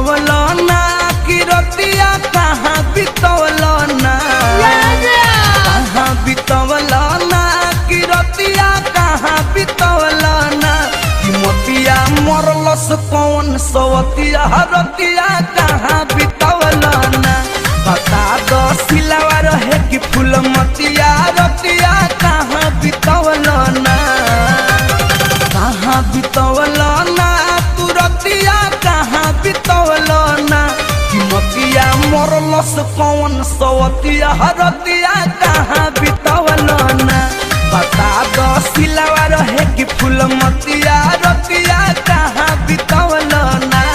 बितवल ना कि रतिया कहाँ बितवल ना कहाँ बितवल ना कि रतिया कहाँ बितवल ना कि मोतिया मरलस कौन सवतिया रतिया कहाँ बितवल ना बता दो सिलावा रहे कि फूल मतिया रतिया कहाँ बितवल ना कहाँ बितवल ना तू रतिया कहाँ बितवल ना कि मोतिया मरलस कौन सवतिया रतिया कहाँ बितवल ना बता दो सिलावा रहे कि फूल मतिया रतिया कहाँ बितवल ना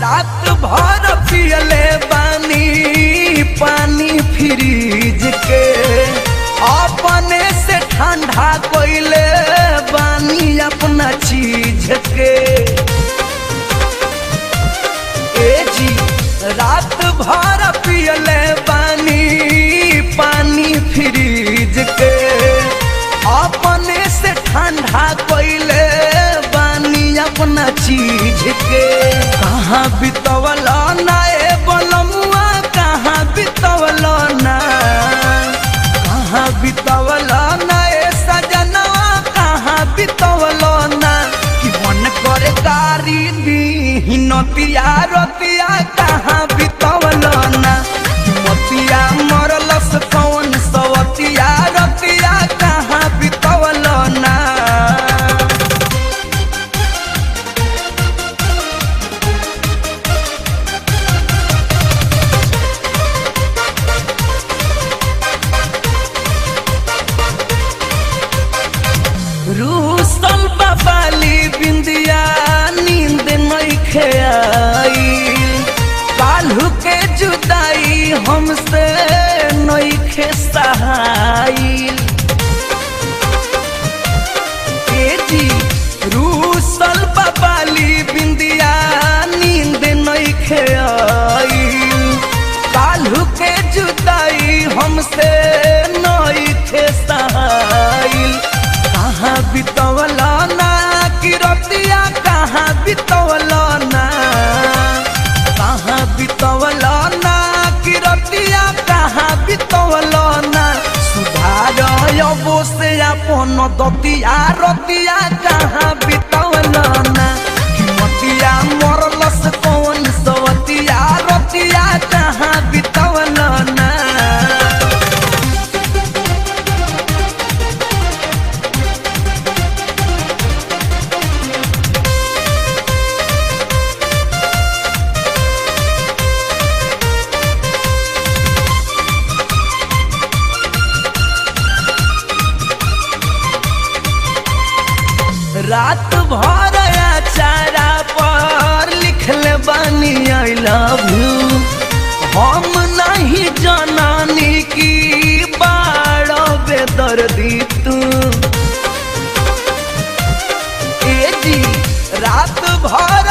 रात भर पियले बानी पानी फ्रिज के अपने से ठंडा कोइले बानी अपना चीज के ए जी रात भर पियले बानी पानी फ्रिज के अपने से ठंडा कोइले बानी अपना चीज के कहाँ बितवल ना ए बलमुआ कहाँ बितवल ना कहाँ बितवल ना ए सजनवा कहाँ बितवल ना कि मन करे कारी दी नतिया रतिया कहाँ बितवल ना कि मतिया मरलस कौन सवतिया रतिया कहाँ बितवल ना रूसल बाबाली बिंदिया नींद नइखे आइल काल्हू के जुदाई हमसे नइखे सहाइल ए जी रूसल बाबाली बिंदिया नींद नइखे आइल काल्हू के जुदाई हमसे नइखे सहाइल कहाँ बितवल ना कि रतिया कहाँ बितवल ना कहाँ बितवल ना कि रतिया कहाँ बितवल ना सुधार अबो से अपन दतिया रतिया कहाँ बितवल ना कि मतिया मरलस कौन सवतिया रतिया कहाँ बितवल ना रात भर चारा पर लिखले बानी आई लव यू हम नहीं जनानी की बाड़ बेदर्दी तू ए जी रात भर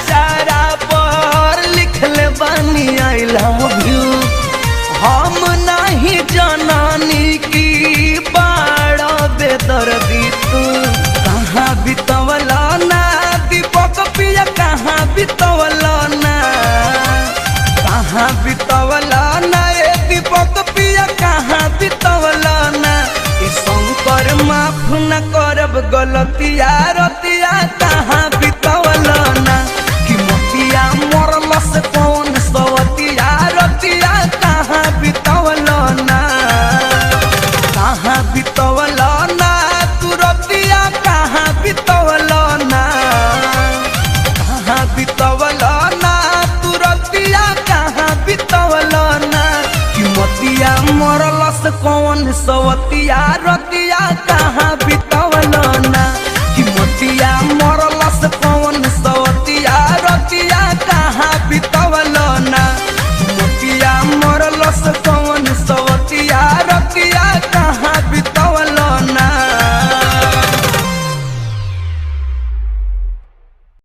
चारा पर लिखले बानी आई लव यू हम नहीं जनानी की बाड़ बेदर्दी तू कहाँ बितवल ना दीपक पिया कहाँ बितवल ना कहाँ बितवल ना ए दीपक पिया कहाँ बितवल ना ई शंकर माफ न करब गलतिया रतिया कहाँ बितवल ना कि मोतिया मरलस कौन सवतिया रतिया कहाँ बितवल ना कहाँ बितवल ना तू रतिया कहाँ बितवल ना कहाँ बितवल ना तू रतिया कहाँ बितवल ना कि मोतिया मरलस कौन सवतिया रतिया